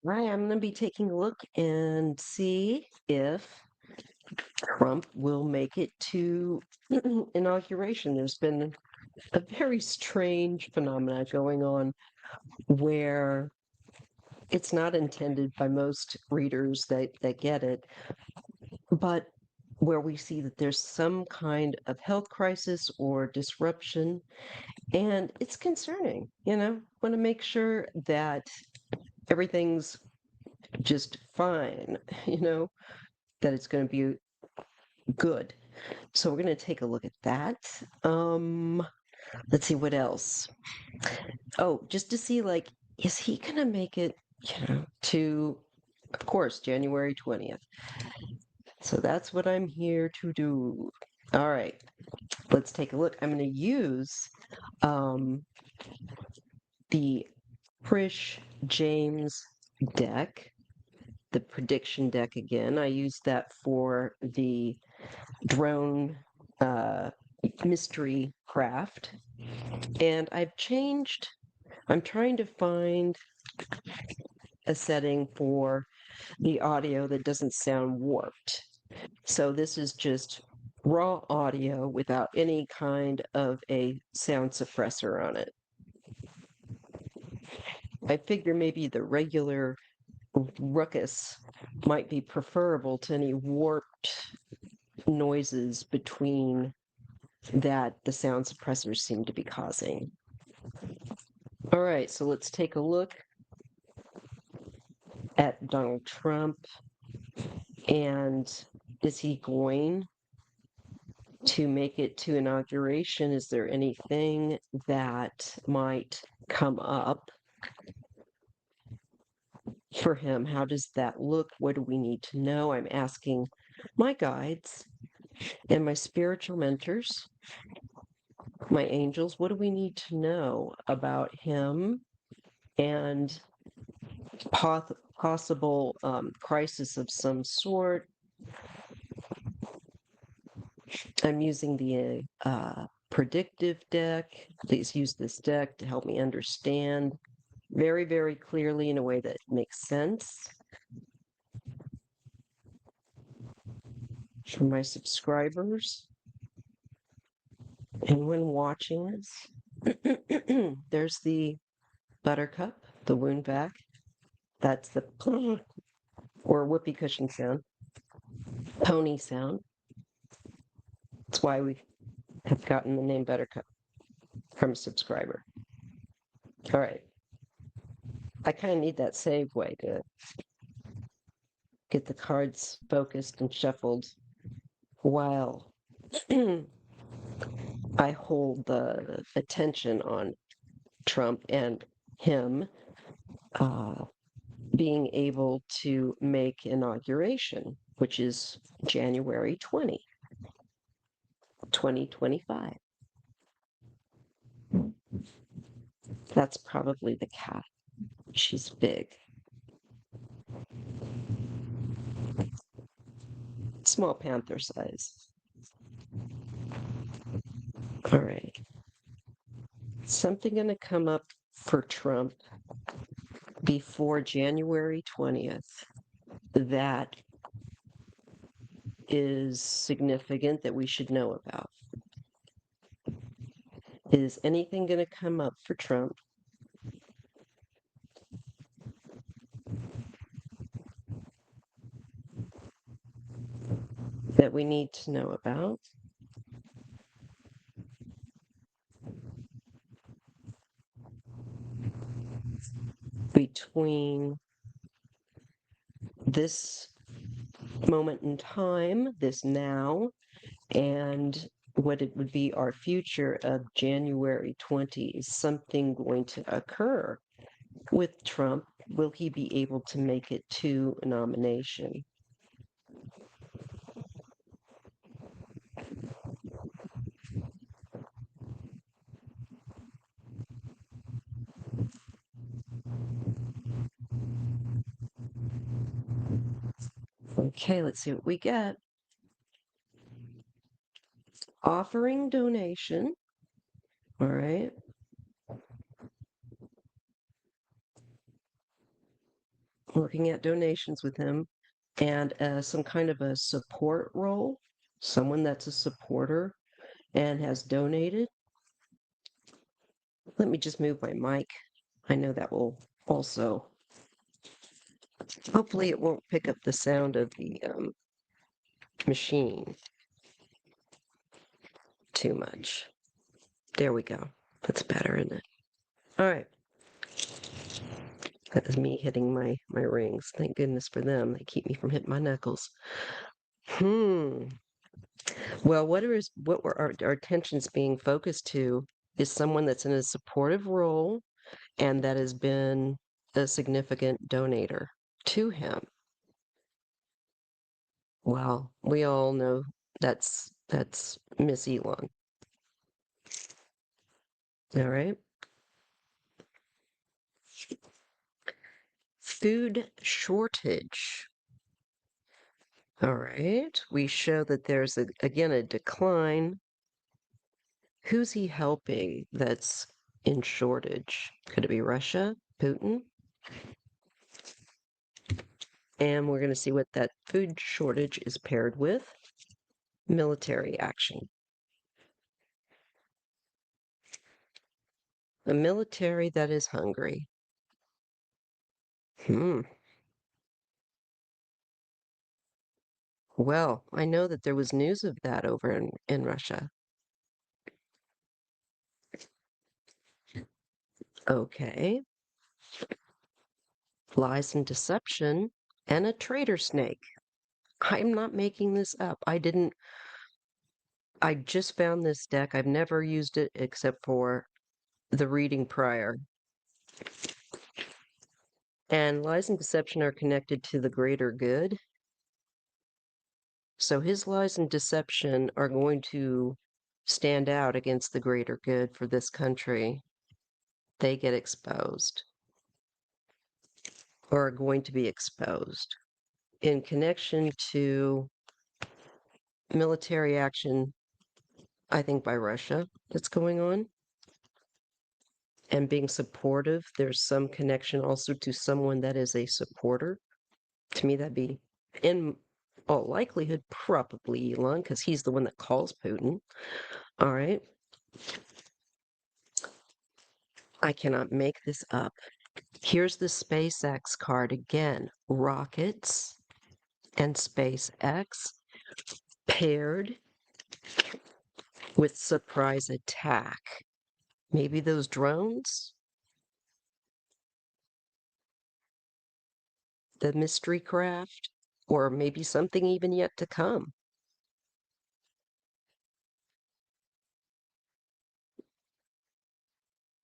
Right, I'm going to be taking a look and see if Trump will make it to inauguration. There's been a very strange phenomena going on where it's not intended by most readers that get it, but where we see that there's some kind of health crisis or disruption, and it's concerning. Want to make sure that everything's just fine, you know, that it's going to be good. So we're going to take a look at that. Let's see what else. Oh, just to see, like, is he going to make it, to, of course, January 20th. So that's what I'm here to do. All right, let's take a look. I'm going to use um, the TRISHE JAIMES deck, the prediction deck again. I used that for the drone mystery craft. And I'm trying to find a setting for the audio that doesn't sound warped. So this is just raw audio without any kind of a sound suppressor on it. I figure maybe the regular ruckus might be preferable to any warped noises between that the sound suppressors seem to be causing. All right, so let's take a look at Donald Trump. And is he going to make it to inauguration? Is there anything that might come up for him? How does that look? What do we need to know? I'm asking my guides and my spiritual mentors, my angels, what do we need to know about him and possible crisis of some sort? I'm using the predictive deck. Please use this deck to help me understand very, very clearly in a way that makes sense for my subscribers. And when watching this, there's the buttercup, the wound vac. That's the or whoopee cushion sound, pony sound. That's why we have gotten the name Buttercup from a subscriber. All right. I kind of need that save way to get the cards focused and shuffled while I hold the attention on Trump and him being able to make inauguration, which is January 2025. That's probably the cat. She's big. Small panther size. All right. Something going to come up for Trump before January 20th that is significant that we should know about. Is anything going to come up for Trump that we need to know about? Between this moment in time, this now, and what it would be our future of January 20? Is something going to occur with Trump? Will he be able to make it to a nomination? Okay, let's see what we get. Offering donation. All right. looking at donations with him, and some kind of a support role, someone that's a supporter and has donated. Let me just move my mic. I know that will also, hopefully it won't pick up the sound of the machine too much. There we go. That's better, isn't it? All right. That is me hitting my rings. Thank goodness for them. They keep me from hitting my knuckles. Well, what were our attentions being focused to is someone that's in a supportive role and that has been a significant donator to him. Well, we all know that's Miss Elon. All right. Food shortage. All right. We show that there's again a decline. Who's he helping that's in shortage? Could it be Russia, Putin? And we're going to see what that food shortage is paired with. Military action. A military that is hungry. Well, I know that there was news of that over in Russia. Okay. Lies and deception and a traitor snake. I'm not making this up. I just found this deck. I've never used it except for the reading prior. And lies and deception are connected to the greater good. So his lies and deception are going to stand out against the greater good for this country. They get exposed or are going to be exposed in connection to military action, I think by Russia that's going on. And being supportive, there's some connection also to someone that is a supporter. To me, that'd be, in all likelihood, probably Elon, because he's the one that calls Putin. All right. I cannot make this up. Here's the SpaceX card again. Rockets and SpaceX paired with surprise attack. Maybe those drones? The mystery craft? Or maybe something even yet to come.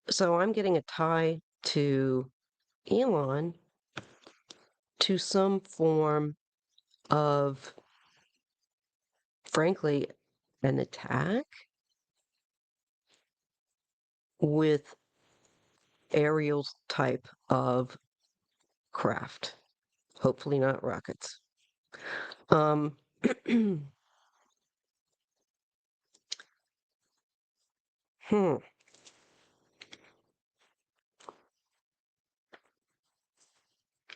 So I'm getting a tie to Elon to some form of, frankly, an attack with aerial type of craft. Hopefully not rockets. Hmm.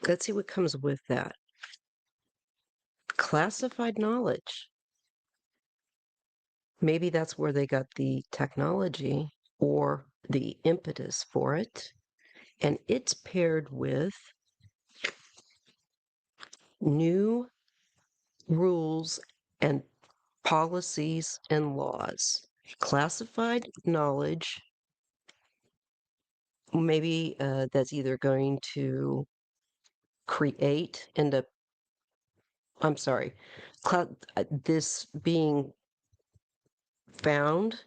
Let's see what comes with that. Classified knowledge. Maybe that's where they got the technology or the impetus for it. And it's paired with new rules and policies and laws. Classified knowledge, maybe that's either going to create end up, I'm sorry, this being found,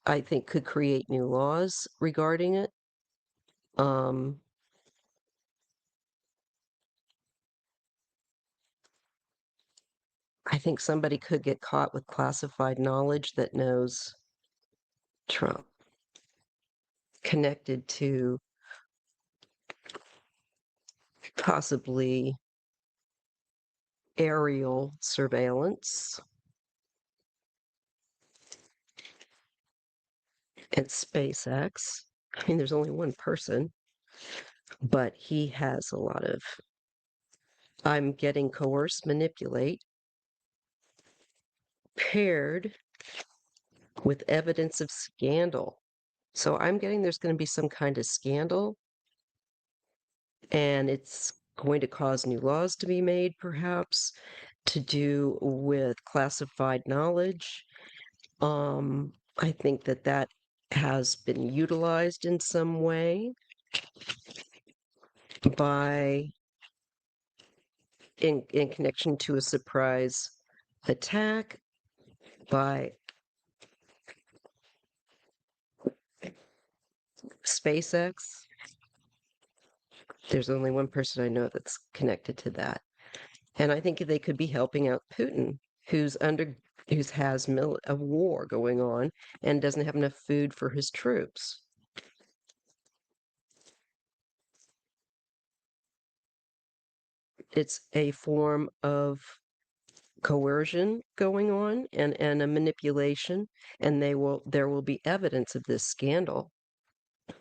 I think could create new laws regarding it. I think somebody could get caught with classified knowledge that knows Trump, connected to possibly aerial surveillance and SpaceX. I mean, there's only one person. but he has a lot of, I'm getting coerce, manipulate, paired with evidence of scandal. So I'm getting there's going to be some kind of scandal, and it's going to cause new laws to be made, perhaps, to do with classified knowledge. I think that that has been utilized in some way by in connection to a surprise attack by SpaceX. There's only one person I know that's connected to that. And I think they could be helping out Putin, who's under who's has a war going on and doesn't have enough food for his troops. It's a form of coercion going on and a manipulation, and there will be evidence of this scandal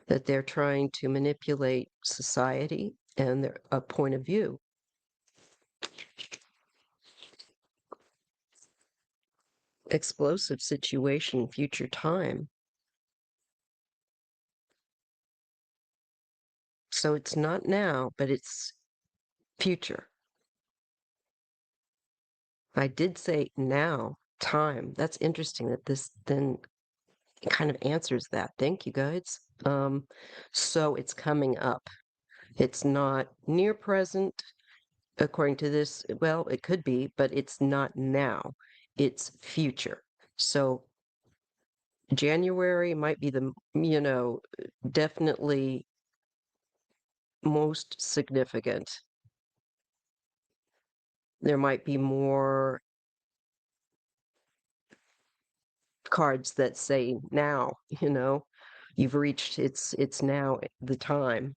that they're trying to manipulate society and their a point of view. Explosive situation, future time. So it's not now, but it's future. I did say now, time. That's interesting that this then kind of answers that. Thank you, guys. So it's coming up. It's not near present, according to this. Well, it could be, but it's not now. It's future. So January might be definitely most significant. There might be more cards that say now, you've reached it's now the time.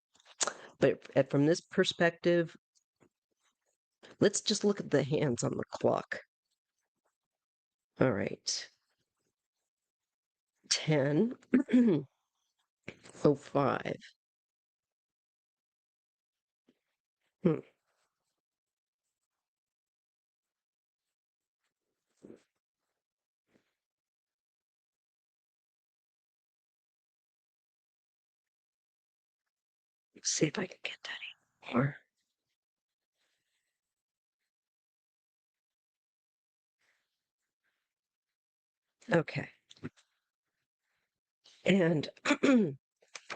But from this perspective, let's just look at the hands on the clock. All right. 10:05. Hmm. Let's see if I can get that anymore. Okay. And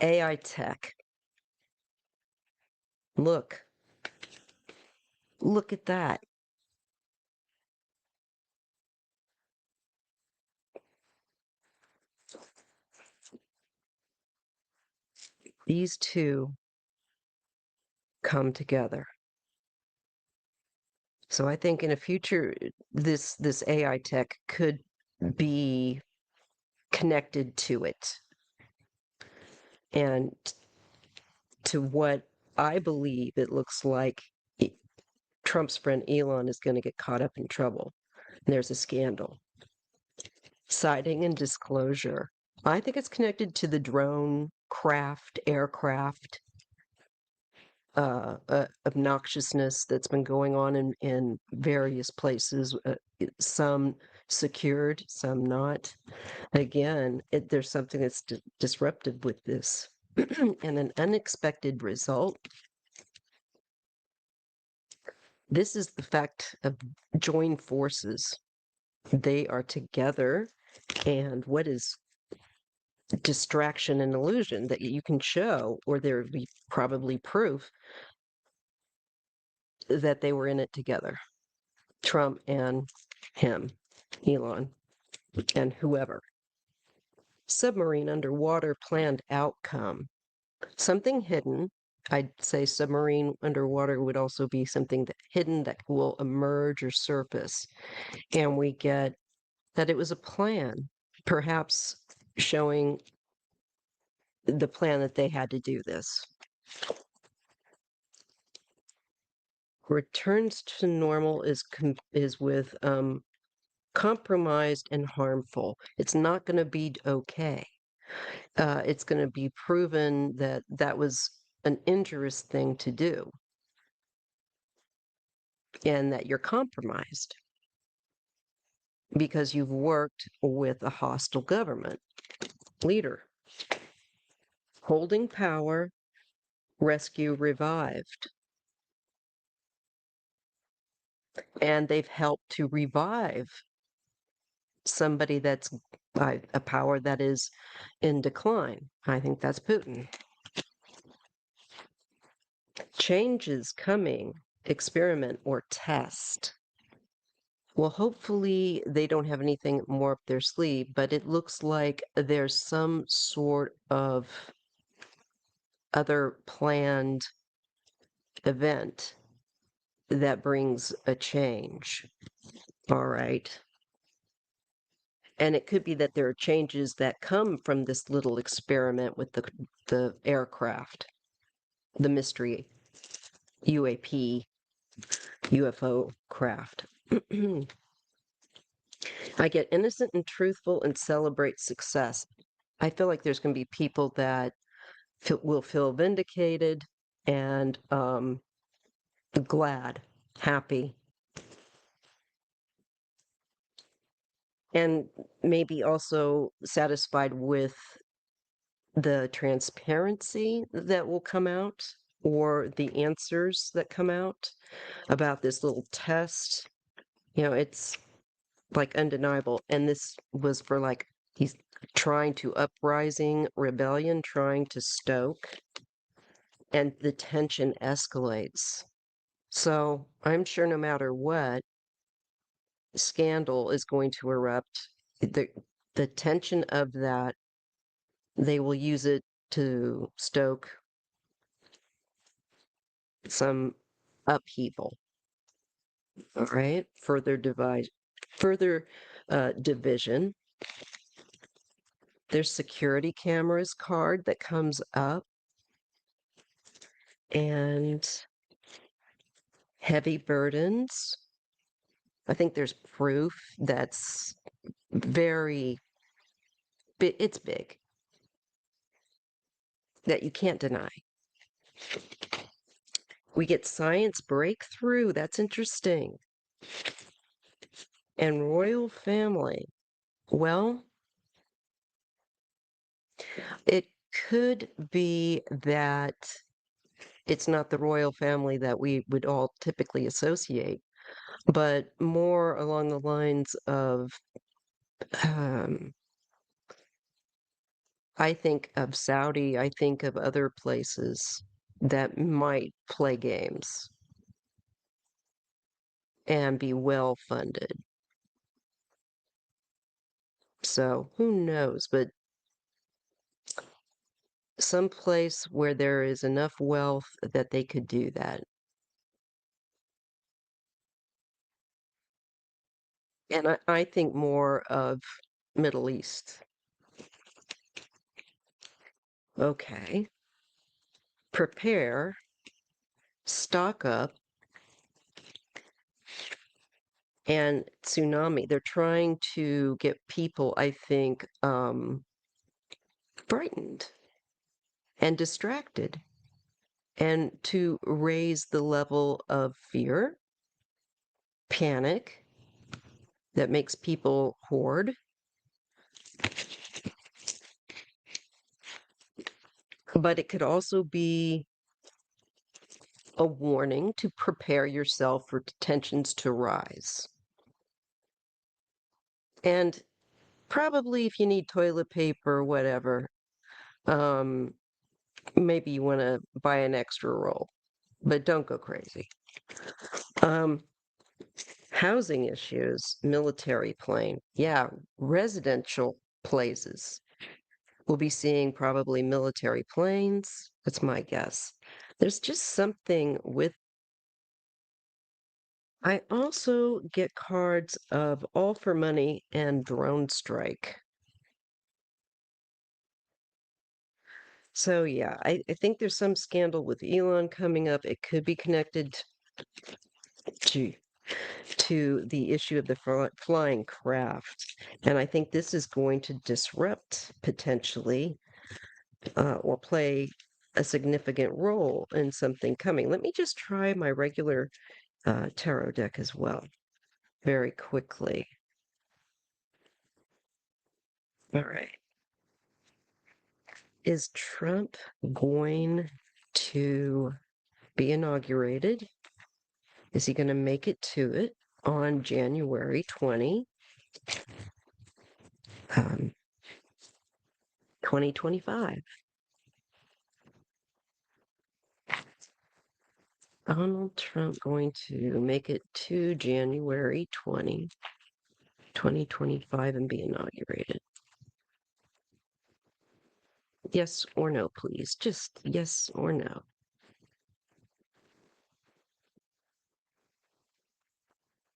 AI tech. Look, look at that. These two come together. So I think in a future, this AI tech could be connected to it. And to what I believe it looks like Trump's friend Elon is going to get caught up in trouble. And there's a scandal. Citing and disclosure. I think it's connected to the drone craft, aircraft obnoxiousness that's been going on in various places, some secured, some not. Again, there's something that's disruptive with this. And an unexpected result. This is the fact of joined forces. They are together, and what is distraction and illusion that you can show, or there would be probably proof that they were in it together. Trump and him, Elon, and whoever. Submarine underwater planned outcome. Something hidden. I'd say submarine underwater would also be something hidden that will emerge or surface. And we get that it was a plan, perhaps showing the plan that they had to do this. Returns to normal is with compromised and harmful. It's not going to be okay. It's going to be proven that that was an injurious thing to do and that you're compromised because you've worked with a hostile government leader. Holding power, rescue revived. And they've helped to revive somebody that's a power that is in decline. I think that's Putin. Change is coming, experiment or test. Well, hopefully they don't have anything more up their sleeve, but it looks like there's some sort of other planned event that brings a change. All right. And it could be that there are changes that come from this little experiment with the aircraft, the mystery UAP, UFO craft. I get innocent and truthful and celebrate success. I feel like there's going to be people that will feel vindicated and glad, happy, and maybe also satisfied with the transparency that will come out or the answers that come out about this little test. It's like undeniable. And this was for like he's trying to uprising rebellion, trying to stoke, and the tension escalates. So I'm sure no matter what, scandal is going to erupt. The tension of that, they will use it to stoke some upheaval. All right, further division. There's security cameras card that comes up, and heavy burdens. I think there's proof that's very big. It's big that you can't deny. We get science breakthrough. That's interesting. And royal family. Well, it could be that it's not the royal family that we would all typically associate, but more along the lines of, I think of Saudi, I think of other places that might play games and be well funded. So who knows? But some place where there is enough wealth that they could do that. And I think more of Middle East. Okay. Prepare, stock up, and tsunami. They're trying to get people, I think, frightened and distracted, and to raise the level of fear, panic that makes people hoard. But it could also be a warning to prepare yourself for tensions to rise. And probably if you need toilet paper or whatever, maybe you want to buy an extra roll, but don't go crazy. Housing issues, military plane. Yeah, residential places. We'll be seeing probably military planes. That's my guess. There's just something with. I also get cards of All for Money and Drone Strike. So yeah, I think there's some scandal with Elon coming up. It could be connected to the issue of the flying craft. And I think this is going to disrupt potentially or play a significant role in something coming. Let me just try my regular tarot deck as well, very quickly. All right. Is Trump going to be inaugurated? Is he going to make it to it on January 20, 2025? Donald Trump going to make it to January 20, 2025 and be inaugurated? Yes or no, please. Just yes or no.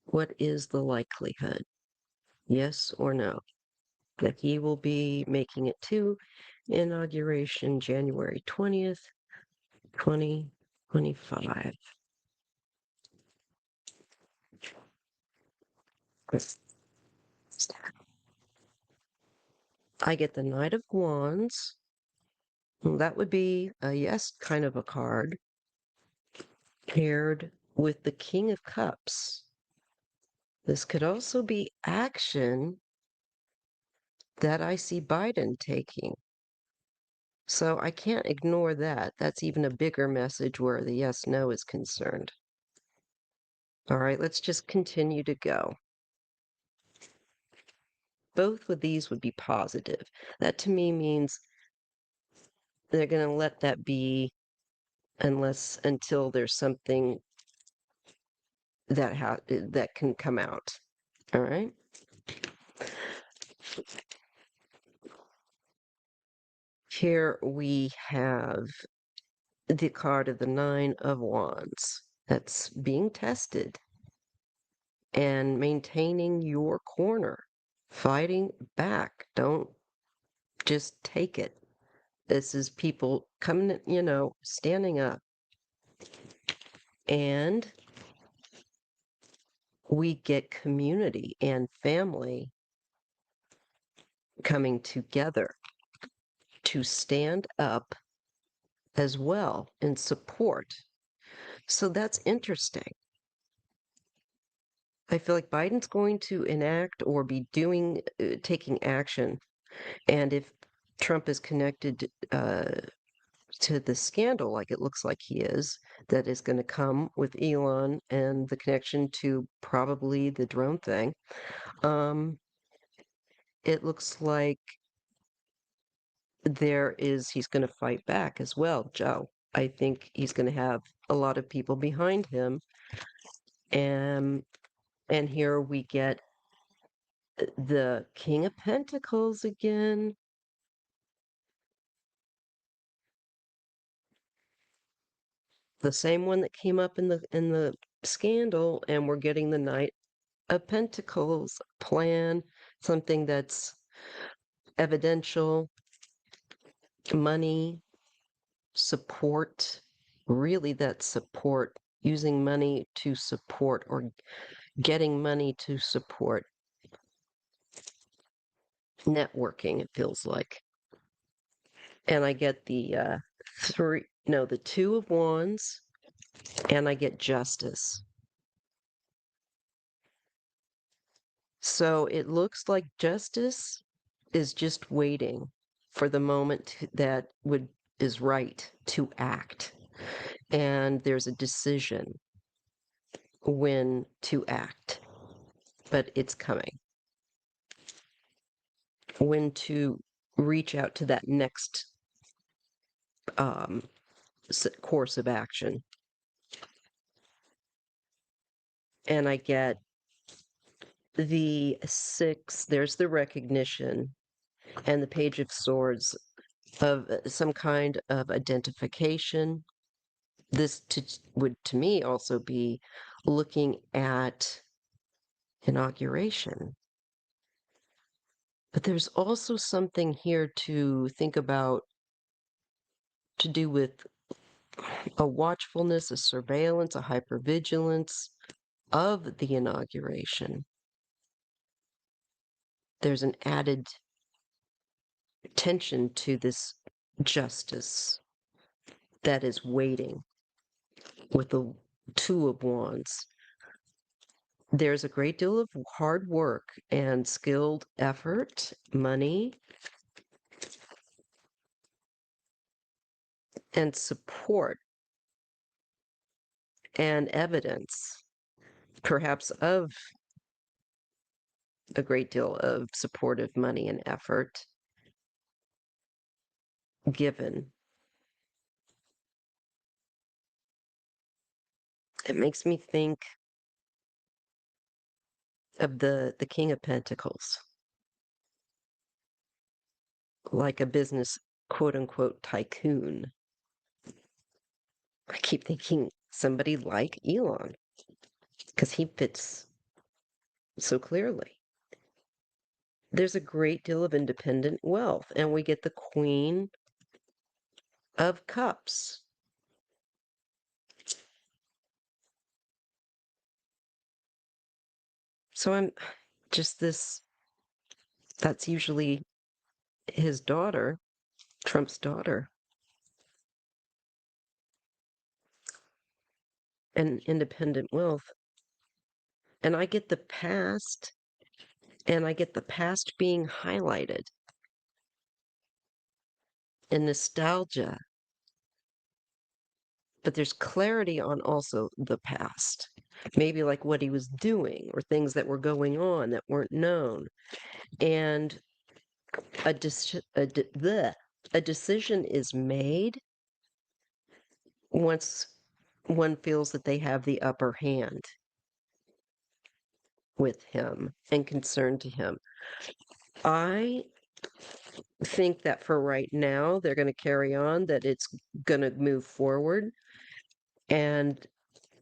What is the likelihood? Yes or no? That he will be making it to inauguration January 20th, 2025. I get the Knight of Wands. Well, that would be a yes kind of a card paired with the King of Cups. This could also be action that I see Biden taking. So I can't ignore that. That's even a bigger message where the yes no is concerned. All right, let's just continue to go. Both of these would be positive. That to me means they're going to let that be until there's something that can come out. All right. Here we have the card of the Nine of Wands. That's being tested and maintaining your corner, fighting back. Don't just take it. This is people coming, standing up. And we get community and family coming together to stand up as well in support. So that's interesting. I feel like Biden's going to enact or be taking action. And if Trump is connected to the scandal, like it looks like he is, that is going to come with Elon and the connection to probably the drone thing, it looks like he's going to fight back as well, Joe. I think he's going to have a lot of people behind him. And here we get the King of Pentacles again. The same one that came up in the scandal, and we're getting the Knight of Pentacles plan, something that's evidential, money, support, really that support, using money to support or getting money to support networking, it feels like. And I get the Two of Wands, and I get Justice. So it looks like Justice is just waiting for the moment that is right to act. And there's a decision when to act, but it's coming. When to reach out to that next course of action. And I get the 6, there's the recognition, and the Page of Swords of some kind of identification. This would to me also be looking at inauguration. But there's also something here to think about to do with a watchfulness, a surveillance, a hypervigilance of the inauguration. There's an added tension to this justice. that is waiting with the Two of Wands. There's a great deal of hard work and skilled effort, money, and support and evidence, perhaps of a great deal of supportive money and effort given. It makes me think of the King of Pentacles, like a business quote unquote tycoon. I keep thinking somebody like Elon, because he fits so clearly. There's a great deal of independent wealth, and we get the Queen of Cups. So I'm just this, that's usually his daughter, Trump's daughter. And independent wealth. And I get the past, and I get the past being highlighted in nostalgia. But there's clarity on also the past. Maybe like what he was doing or things that were going on that weren't known. And a decision is made once one feels that they have the upper hand with him and concerned to him. I think that for right now, they're going to carry on, that it's going to move forward, and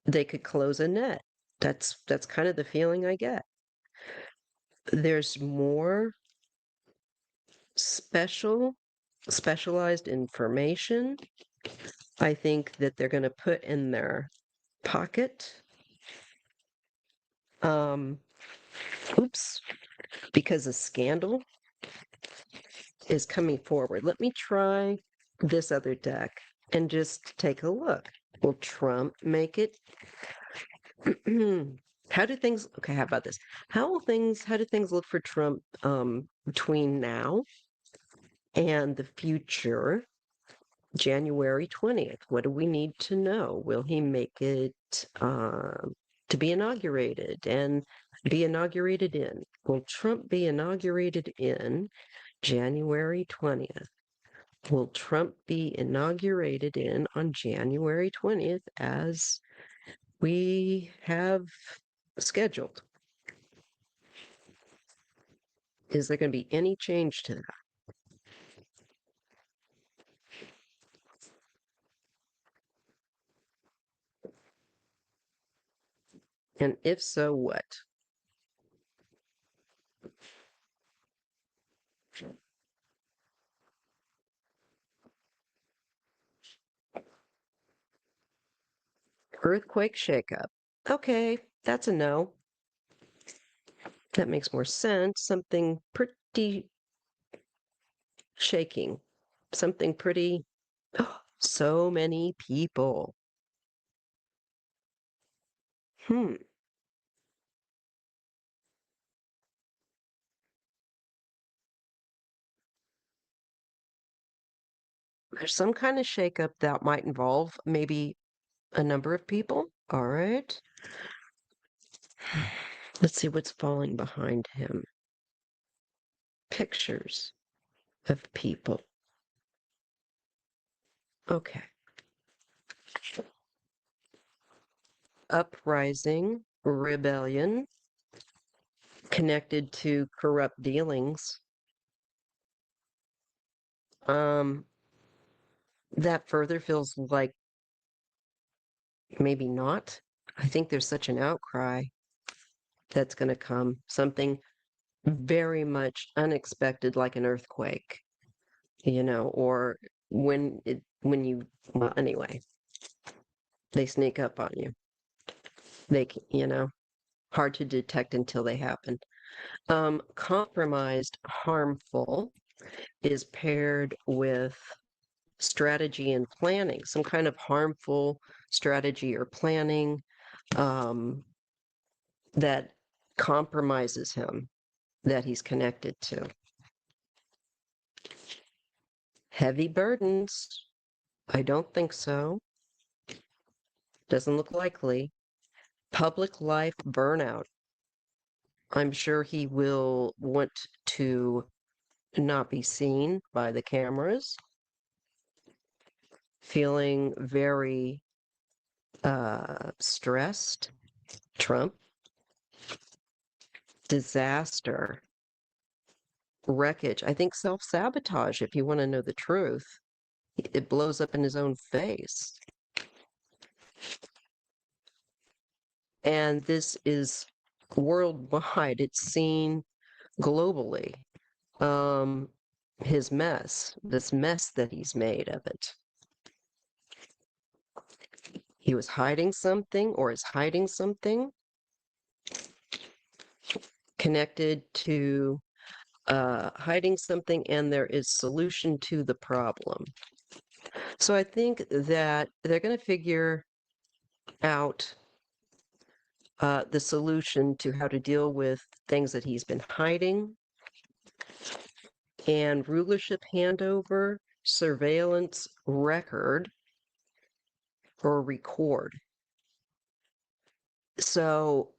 they could close a net. That's kind of the feeling I get. There's more specialized information, I think, that they're going to put in their pocket. Oops, because a scandal is coming forward. Let me try this other deck and just take a look. Will Trump make it? How do things, okay, how about this? How do things look for Trump between now and the future, January 20th? What do we need to know? Will he make it to be inaugurated and be inaugurated in? Will Trump be inaugurated in January 20th? Will Trump be inaugurated in on January 20th as we have scheduled? Is there going to be any change to that? And if so, what? Earthquake shakeup. Okay, that's a no. That makes more sense. Something pretty shaking. Something pretty. So many people. Hmm. There's some kind of shakeup that might involve maybe a number of people. All right. Let's see what's falling behind him. Pictures of people. Okay. Uprising, rebellion, connected to corrupt dealings. Um, that further feels like maybe not. I think there's such an outcry that's going to come. Something very much unexpected, like an earthquake, or when you, well, anyway, they sneak up on you. Hard to detect until they happen. Compromised, harmful is paired with strategy and planning, some kind of harmful strategy or planning that compromises him, that he's connected to. Heavy burdens? I don't think so. Doesn't look likely. Public life burnout. I'm sure he will want to not be seen by the cameras. Feeling very stressed. Trump. Disaster. Wreckage. I think self-sabotage, if you want to know the truth. It blows up in his own face. And this is worldwide. It's seen globally. His mess, this mess that he's made of it. He was hiding something or is hiding something connected to hiding something, and there is solution to the problem. So I think that they're going to figure out the solution to how to deal with things that he's been hiding, and rulership handover, surveillance record, or record. So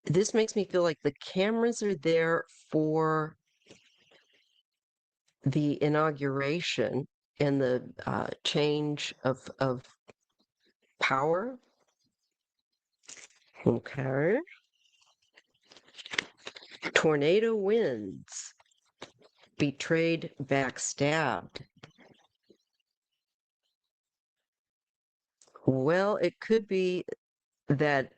this makes me feel like the cameras are there for the inauguration and the change of power. Okay. Tornado winds. Betrayed, backstabbed. Well, it could be that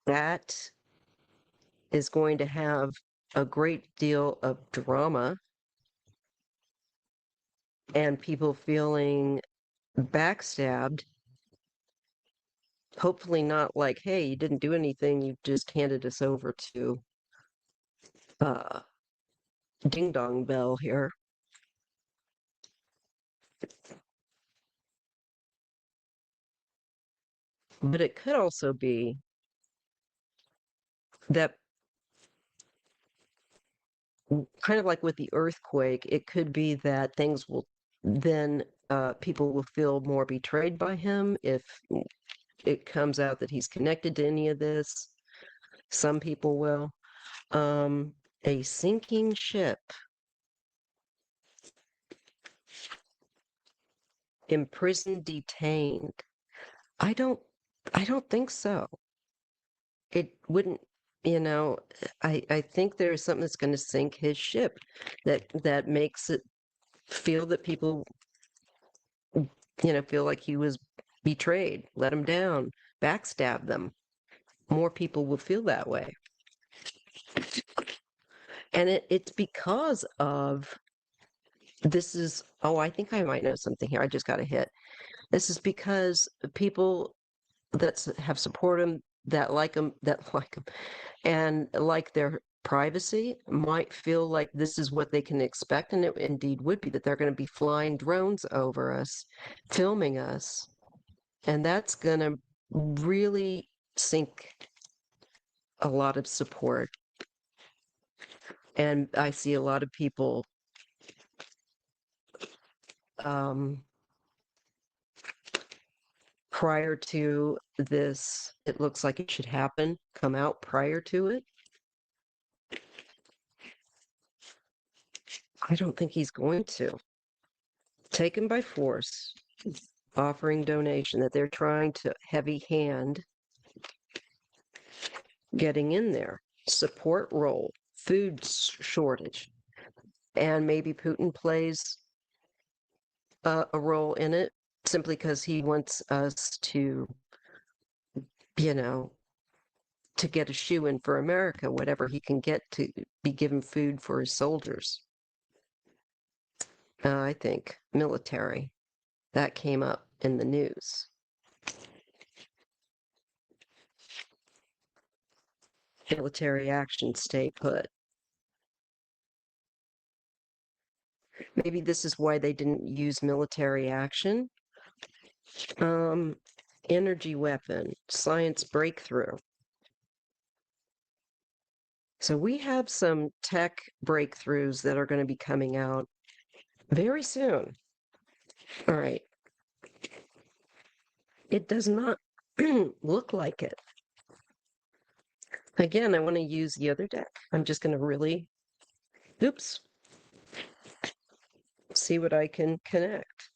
that is going to have a great deal of drama and people feeling backstabbed. Hopefully not like, hey, you didn't do anything, you just handed us over to Ding Dong Bell here. But it could also be that, kind of like with the earthquake, it could be that things will then, people will feel more betrayed by him if it comes out that he's connected to any of this. Some people will. A sinking ship. Imprisoned, detained. I don't think so. It wouldn't, I think there's something that's going to sink his ship that makes it feel that people, feel like he was betrayed, let him down, backstab them. More people will feel that way. And it's because of this is, oh, I think I might know something here. I just got a hit. This is because people that have supported him, that like him, and like their privacy might feel like this is what they can expect, and it indeed would be that they're going to be flying drones over us, filming us, and that's going to really sink a lot of support. And I see a lot of people prior to this, it looks like it should happen, come out prior to it. I don't think he's going to. Taken by force, offering donation, that they're trying to heavy hand getting in there. Support role, food shortage, and maybe Putin plays a role in it simply because he wants us to, to get a shoe in for America, whatever he can get to be given food for his soldiers. I think military, that came up in the news. Military action, stay put. Maybe this is why they didn't use military action. Energy weapon, science breakthrough. So we have some tech breakthroughs that are going to be coming out very soon. All right. It does not look like it. Again, I want to use the other deck. I'm just going to really, oops, see what I can connect.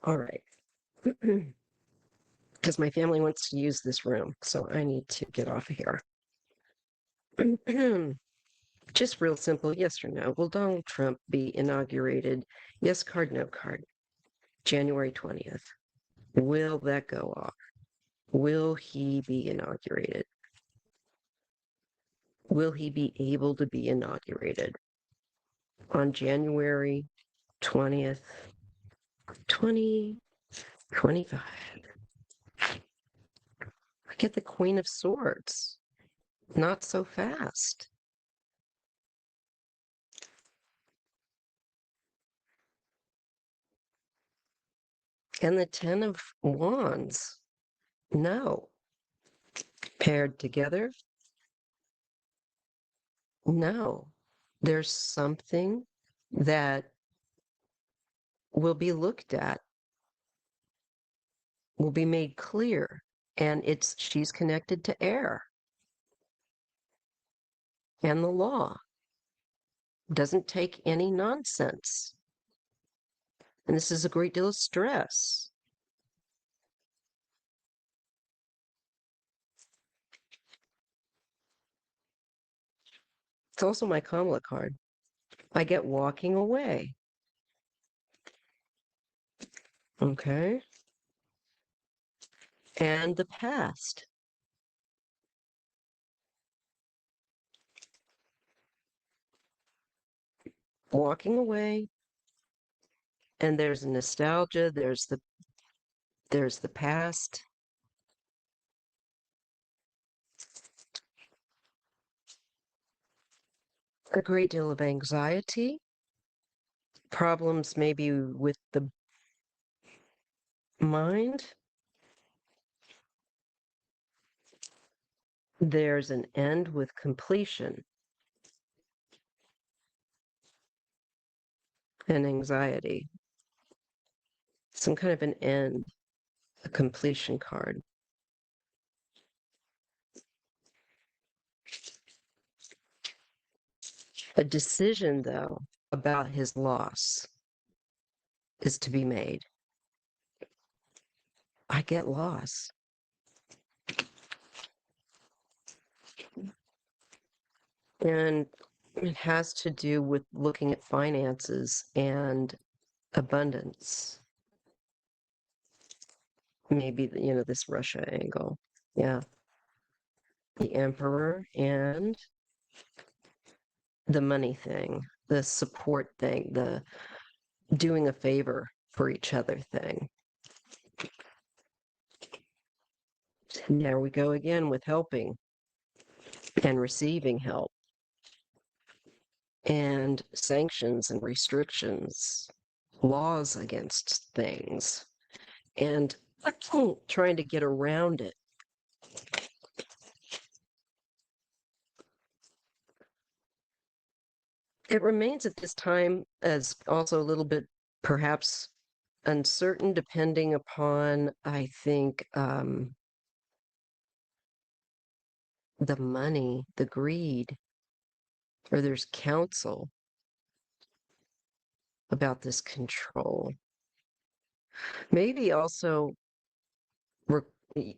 All right. Because my family wants to use this room, so I need to get off of here. Just real simple, yes or no. Will Donald Trump be inaugurated? Yes card, no card. January 20th. Will that go off? Will he be inaugurated? Will he be able to be inaugurated on January 20th, 2025? I get the Queen of Swords. Not so fast. And the Ten of Wands. No. Paired together? No. There's something that will be looked at, will be made clear, and she's connected to air and the law. Doesn't take any nonsense. And this is a great deal of stress. It's also my Kamala card. I get walking away. Okay. And the past. Walking away. And there's nostalgia, there's the past. A great deal of anxiety, problems maybe with the mind. There's an end with completion and anxiety. Some kind of an end, a completion card. A decision, though, about his loss is to be made. I get loss. And it has to do with looking at finances and abundance. Maybe, this Russia angle. Yeah. The emperor and the money thing, the support thing, the doing a favor for each other thing. And there we go again with helping and receiving help and sanctions and restrictions, laws against things, and trying to get around it. It remains at this time as also a little bit perhaps uncertain, depending upon, I think, the money, the greed, or there's counsel about this control. Maybe also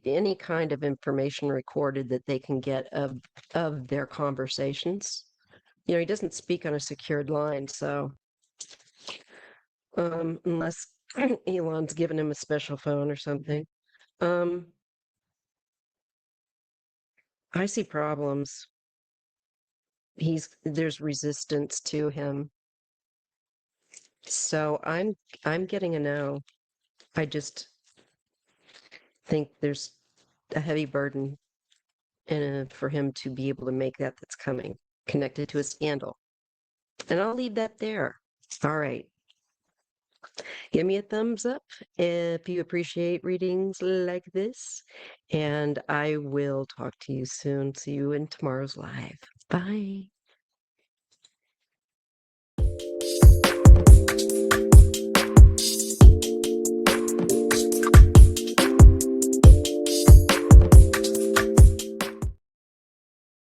any kind of information recorded that they can get of their conversations. He doesn't speak on a secured line, so unless Elon's given him a special phone or something. I see problems. There's resistance to him. So I'm getting a no. I just think there's a heavy burden for him to be able to make that's coming. connected to a scandal. And I'll leave that there. All right. Give me a thumbs up if you appreciate readings like this. And I will talk to you soon. See you in tomorrow's live. Bye.